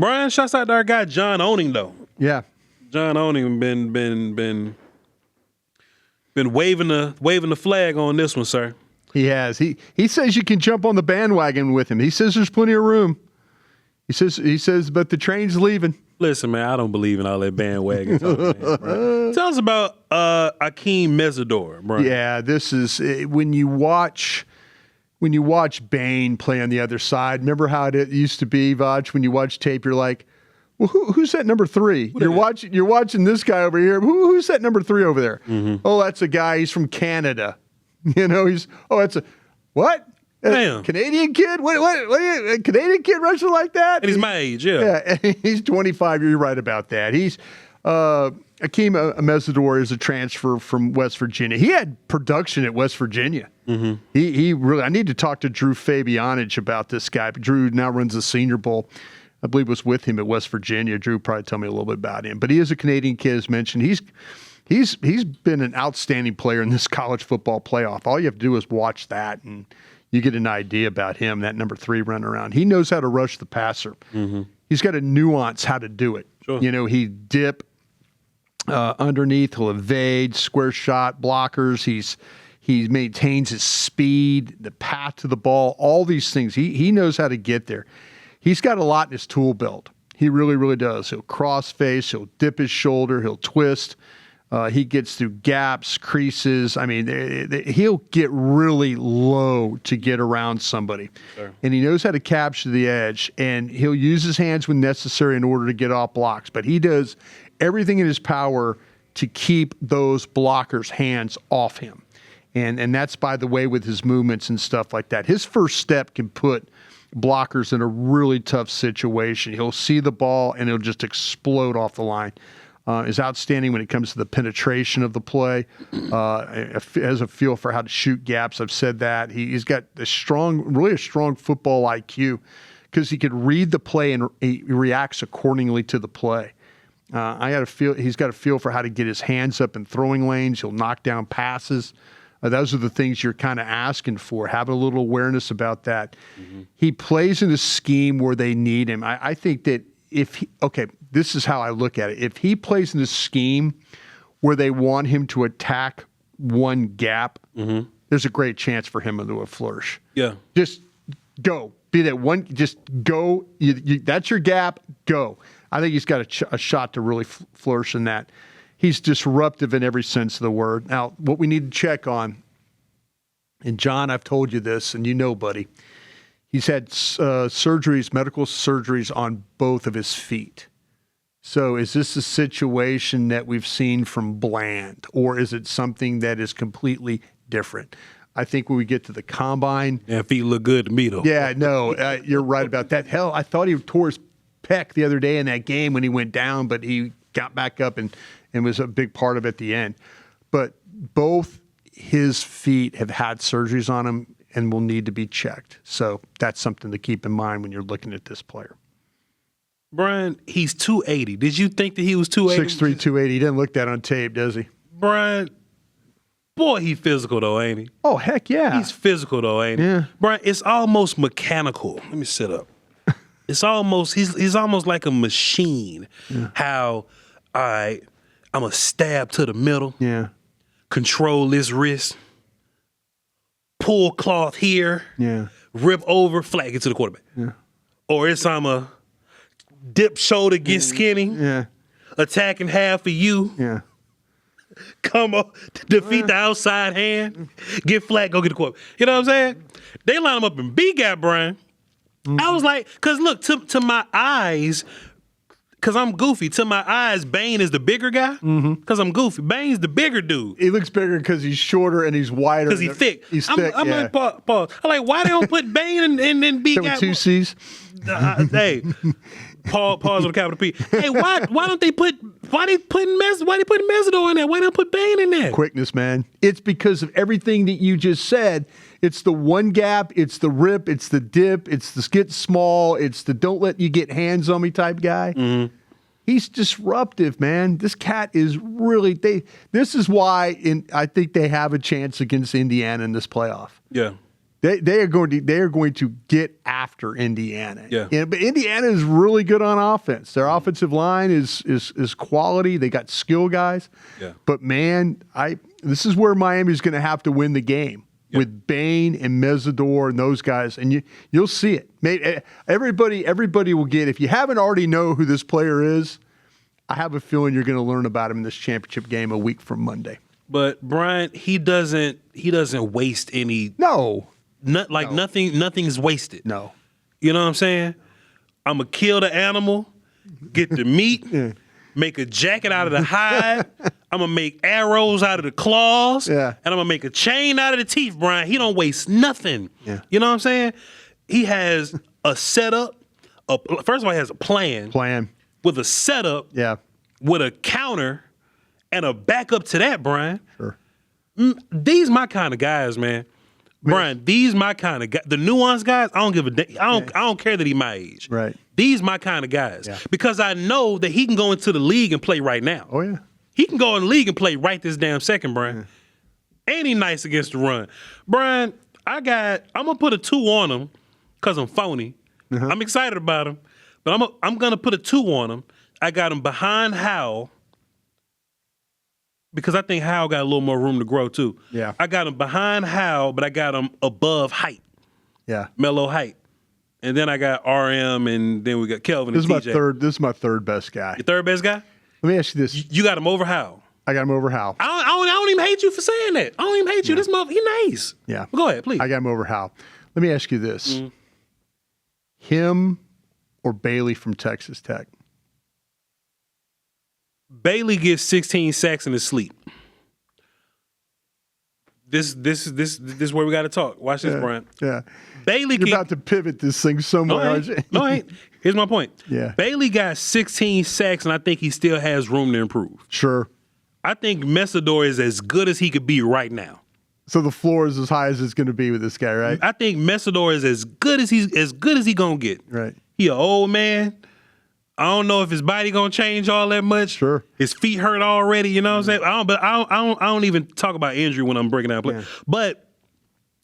Brian, shouts out to our guy John Oning though. Yeah. John Oning been waving the flag on this one, sir. He has. He says you can jump on the bandwagon with him. He says there's plenty of room. He says, but the train's leaving. Listen, man, I don't believe in all that bandwagon talk, man, bro. Tell us about Akeem Mesidor, bro. Yeah, this is when you watch Bane play on the other side. Remember how it used to be, Voch? When you watch tape, you're like, well, who's that number 3? You're watching this guy over here. Who's that number 3 over there? Mm-hmm. Oh, that's a guy. He's from Canada. You know, that's a what? Damn. Canadian kid? What a Canadian kid rushing like that? And he's my age, yeah. Yeah, he's 25. You're right about that. He's Akeem Mesidor is a transfer from West Virginia. He had production at West Virginia. Mm-hmm. He really. I need to talk to Drew Fabianich about this guy. Drew now runs the Senior Bowl. I believe was with him at West Virginia. Drew probably tell me a little bit about him. But he is a Canadian kid, as mentioned. He's been an outstanding player in this college football playoff. All you have to do is watch that, and you get an idea about him, that number 3 running around. He knows how to rush the passer. Mm-hmm. He's got a nuance how to do it. Sure. You know, he dip underneath, he'll evade, square shot, blockers. He maintains his speed, the path to the ball, all these things. He knows how to get there. He's got a lot in his tool belt. He really, really does. He'll cross face, he'll dip his shoulder, he'll twist. He gets through gaps, creases. I mean, he'll get really low to get around somebody. Sure. And he knows how to capture the edge, and he'll use his hands when necessary in order to get off blocks. But he does everything in his power to keep those blockers' hands off him. And that's, by the way, with his movements and stuff like that. His first step can put blockers in a really tough situation. He'll see the ball, and it'll just explode off the line. Is outstanding when it comes to the penetration of the play. Has a feel for how to shoot gaps. I've said that. He's got really a strong football IQ because he could read the play and he reacts accordingly to the play. He's got a feel for how to get his hands up in throwing lanes. He'll knock down passes. Those are the things you're kind of asking for. Have a little awareness about that. Mm-hmm. He plays in a scheme where they need him. I think that this is how I look at it. If he plays in a scheme where they want him to attack one gap, mm-hmm. there's a great chance for him to a flourish. Yeah. Just go. Be that one. Just go. That's your gap. Go. I think he's got a shot to really flourish in that. He's disruptive in every sense of the word. Now, what we need to check on, and John, I've told you this, and you know, buddy, he's had medical surgeries on both of his feet. So is this a situation that we've seen from Bland, or is it something that is completely different? I think when we get to the combine. Yeah, feet look good to me, though. Yeah, no, you're right about that. Hell, I thought he tore his pec the other day in that game when he went down, but he got back up and was a big part of it at the end. But both his feet have had surgeries on them and will need to be checked. So that's something to keep in mind when you're looking at this player. Brian, he's 280. Did you think that he was 280? 6'3", 280. He didn't look that on tape, does he? Brian, boy, he physical though, ain't he? Oh, heck yeah. He's physical though, ain't he? Yeah. Brian, it's almost mechanical. Let me sit up. It's almost, he's almost like a machine. Yeah. How, all right, I'm a stab to the middle. Yeah. Control this wrist. Pull cloth here. Yeah. Rip over, flag it to the quarterback. Yeah. Or it's I'm a dip shoulder, get skinny. Yeah. Attacking half of you. Yeah. Come up, defeat the outside hand. Get flat, go get the quarterback. You know what I'm saying? They line him up in B-gap, Brian. Mm-hmm. I was like, because look, to my eyes, because I'm goofy, to my eyes, Bane is the bigger guy. Because I'm goofy. Bane's the bigger dude. He looks bigger because he's shorter and he's wider. Because he's thick. He's thick, I'm like, Paul. I'm like, why they don't put Bane in B-gap? With 2 C's? Hey, pause with a capital P. Hey, why don't they put, why they putting Mesidor in there? Why don't put Bane in there? Quickness, man. It's because of everything that you just said. It's the one gap, it's the rip, it's the dip, it's the get small, it's the don't let you get hands on me type guy. Mm-hmm. He's disruptive, man. This cat is really, this is why I think they have a chance against Indiana in this playoff. Yeah. They are going to get after Indiana. Yeah. But Indiana is really good on offense. Their offensive line is quality. They got skill guys. Yeah. But man, this is where Miami's going to have to win the game with Bain and Mesidor and those guys, and you'll see it. Everybody will get. If you haven't already know who this player is, I have a feeling you're going to learn about him in this championship game a week from Monday. But Bryan, he doesn't waste any. Nothing's wasted. No. You know what I'm saying? I'm going to kill the animal, get the meat, make a jacket out of the hide. I'm going to make arrows out of the claws. Yeah. And I'm going to make a chain out of the teeth, Bryan. He don't waste nothing. Yeah. You know what I'm saying? He has a setup. First of all, he has a plan. With a setup. Yeah. With a counter and a backup to that, Bryan. Sure. These my kind of guys, man. Bryan, these my kind of guys. The nuanced guys, I don't give a damn. I don't care that he my age. Right. These my kind of guys. Yeah. Because I know that he can go into the league and play right now. Oh, yeah. He can go in the league and play right this damn second, Bryan. Yeah. Ain't he nice against the run? Bryan, I'm going to put a 2 on him because I'm phony. I'm excited about him. But I'm going to put a 2 on him. I got him behind Howell. Because I think Howell got a little more room to grow, too. Yeah. I got him behind Howell, but I got him above height. Yeah. Mellow height. And then I got RM, and then we got Kelvin and TJ. This is my third best guy. Your third best guy? Let me ask you this. You got him over Howell. I got him over Howell. I don't even hate you for saying that. I don't even hate you. This mother, he nice. Yeah. Well, go ahead, please. I got him over Howell. Let me ask you this. Him or Bailey from Texas Tech? Bailey gets 16 sacks in his sleep. This is where we got to talk. Watch this, Bryan. Yeah. Bailey You're about to pivot this thing somewhere, aren't you? No, I ain't. Here's my point. Yeah. Bailey got 16 sacks, and I think he still has room to improve. Sure. I think Mesidor is as good as he could be right now. So the floor is as high as it's going to be with this guy, right? I think Mesidor is as good as he gonna get. Right. He an old man. I don't know if his body gonna change all that much. Sure. His feet hurt already. You know what I'm saying? I don't even talk about injury when I'm breaking down play. Yeah. But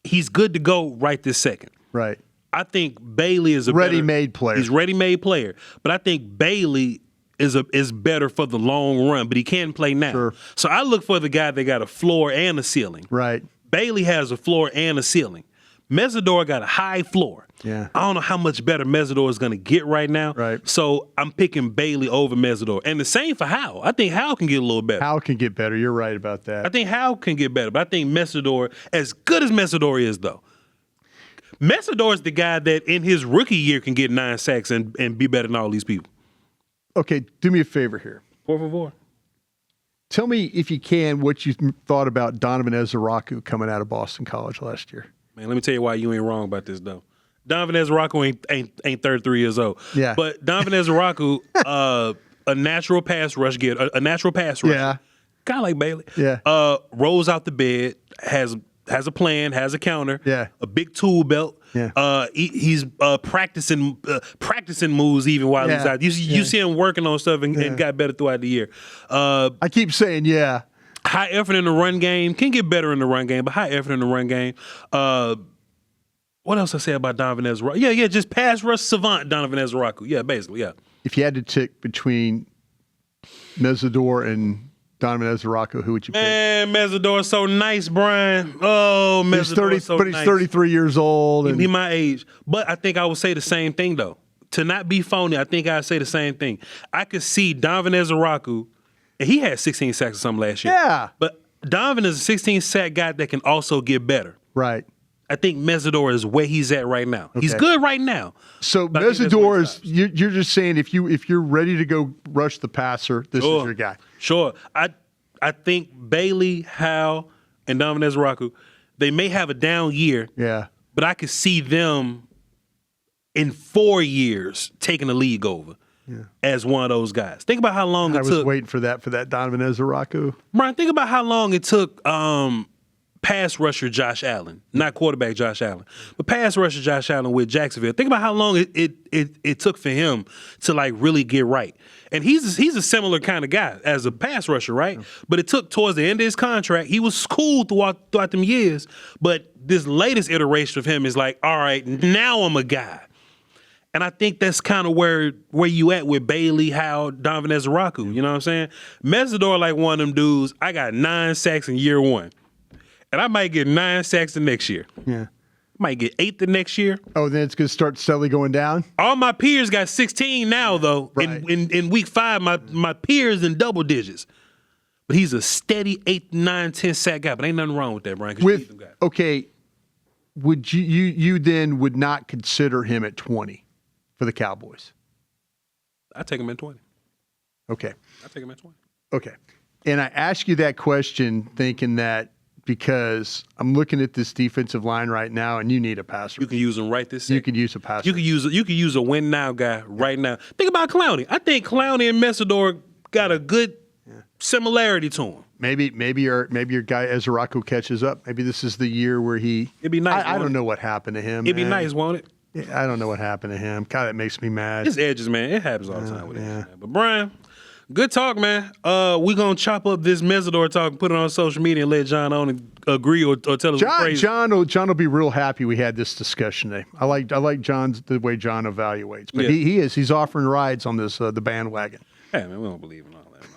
he's good to go right this second. Right. I think Bailey is a ready-made player. He's ready-made player. But I think Bailey is better for the long run, but he can play now. Sure. So I look for the guy that got a floor and a ceiling. Right. Bailey has a floor and a ceiling. Mesidor got a high floor. Yeah. I don't know how much better Mesidor is going to get right now. Right. So I'm picking Bailey over Mesidor. And the same for Howell. I think Howell can get a little better. Howell can get better. You're right about that. I think Howell can get better. But I think Mesidor, as good as Mesidor is, though, Mesidor is the guy that in his rookie year can get 9 sacks and be better than all these people. Okay, do me a favor here. Por favor. Tell me, if you can, what you thought about Donovan Ezaraku coming out of Boston College last year. Man, let me tell you why you ain't wrong about this, though. Donovan Ezaraku ain't 33 years old. Yeah. But Donovan Ezaraku, a natural pass rush getter, a natural pass rusher. Yeah. Kind of like Bailey. Yeah. Rolls out the bed, has a plan, has a counter. Yeah. A big tool belt. Yeah. He's practicing moves even while he's out. You see him working on stuff and got better throughout the year. I keep saying, yeah. High effort in the run game. Can get better in the run game, but high effort in the run game. What else I say about Donovan Ezaraku? Yeah, just pass rush savant Donovan Ezaraku. Yeah, basically, yeah. If you had to pick between Mesidor and Donovan Ezaraku, who would you pick? Man, Mesidor's so nice, Bryan. Oh, Mesidor's so nice. But he's 33 years old. He'd be my age. But I think I would say the same thing, though. To not be phony, I think I'd say the same thing. I could see Donovan Ezaraku, and he had 16 sacks or something last year. Yeah. But Donovan is a 16-sack guy that can also get better. Right. I think Mesidor is where he's at right now. Okay. He's good right now. So Mesidor is you're just saying if you're ready to go rush the passer, this is your guy. Sure. I think Bailey, Howell, and Donovan Ezaraku, they may have a down year. Yeah. But I could see them in 4 years taking the league over. Yeah. As one of those guys. Think about how long it took. I was waiting for that Donovan Ezaraku. Bryan, think about how long it took pass rusher Josh Allen, not quarterback Josh Allen, but pass rusher Josh Allen with Jacksonville. Think about how long it took for him to like really get right. And he's a similar kind of guy as a pass rusher, right? But it took towards the end of his contract. He was cool throughout them years, but this latest iteration of him is like, all right, now I'm a guy. And I think that's kind of where you at with Bailey, Howe, Donovan Ezeraku. You know what I'm saying? Mesidor like one of them dudes. I got 9 sacks in year 1. And I might get 9 sacks the next year. Yeah. Might get 8 the next year. Oh, then it's going to start steadily going down? All my peers got 16 now, though. Right. In week 5, my peers in double digits. But he's a steady 8, 9, 10 sack guy. But ain't nothing wrong with that, Brian. Okay, would you then would not consider him at 20 for the Cowboys? I take him at 20. Okay. I take him at 20. Okay. And I ask you that question thinking that because I'm looking at this defensive line right now, and you need a passer. You can use him right this second. You could use a passer. You could use a win now guy right now. Think about Clowney. I think Clowney and Mesidor got a good similarity to him. Maybe your guy Ezeraku catches up. Maybe this is the year where he. It'd be nice. I don't know what happened to him. It'd be nice, won't it? Yeah, I don't know what happened to him. God, that makes me mad. It's edges, man. It happens all the time with edges, man. But Brian, good talk, man. We're gonna chop up this Mesidor talk and put it on social media and let John Oning agree or tell us crazy. John will be real happy we had this discussion today. I like the way John evaluates, but he's offering rides on this the bandwagon. Hey man, we don't believe in all that, man.